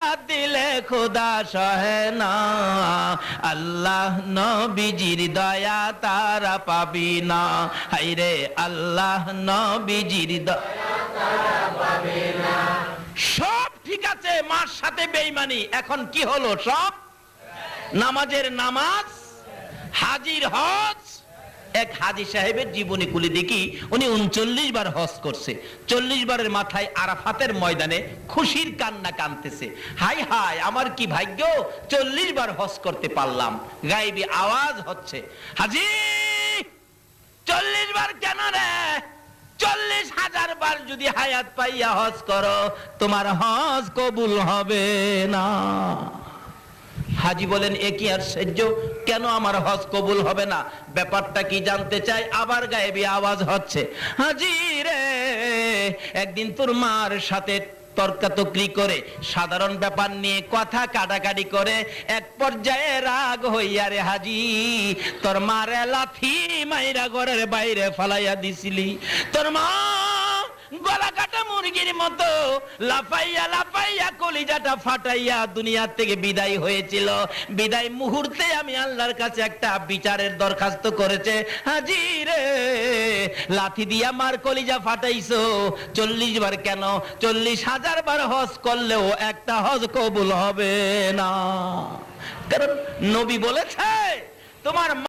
দিলে খোদা সহে না, আল্লাহ নবীজির দয়া তারা পাবি না। হায়রে আল্লাহ নবীজির দয়া তারা পাবি না। সব ঠিক আছে, মার সাথে বেঈমানি, এখন কি হলো? সব নামাজের নামাজ, হাজির হজ। এক হাজি সাহেবের জীবনী খুলে দেখি, উনি 39 বার হজ করছে। 40 বারের মাথায় আরাফাতের ময়দানে খুশির কান্না কাঁদতেছে, হাই হাই আমার কি ভাগ্য, 40 বার হজ করতে পারলাম। গায়েবী আওয়াজ হচ্ছে, হাজি 40 বার কেন রে? 40,000 বার যদি হায়াত পাইয়া হজ করো, তোমার হজ কবুল হবে না। হাজি বলেন, এ কি আশ্চর্য, কেন আমার হজ কবুল হবে না? ব্যাপারটা কি জানতে চাই। আবার গায়েবী আওয়াজ হচ্ছে, হাজি রে একদিন তোর মার সাথে তর্কাতর্কি করে, সাধারণ ব্যাপার নিয়ে কথা কাটাকাটি করে এক পর্যায়ে রাগ হইয়া রে হাজি তোর মারে লাথি মাইরা ঘরের বাইরে ফালাইয়া দিছিলি। তোর মা গলা কাটা মুরগির মতো লাফাইয়া লাফাইয়া কলিজাটা ফাটাইয়া দুনিয়া থেকে বিদায় হয়েছিল। বিদায় মুহূর্তে আমি আল্লাহর কাছে একটা বিচারের দরখাস্ত করেছে, হাজি রে লাথি দিয়া মার কলিজা ফাটাইছো 40 বার কেন? 40,000 বার হজ করলেও একটা হজ কবুল হবে না। কারণ নবী বলেছে তোমার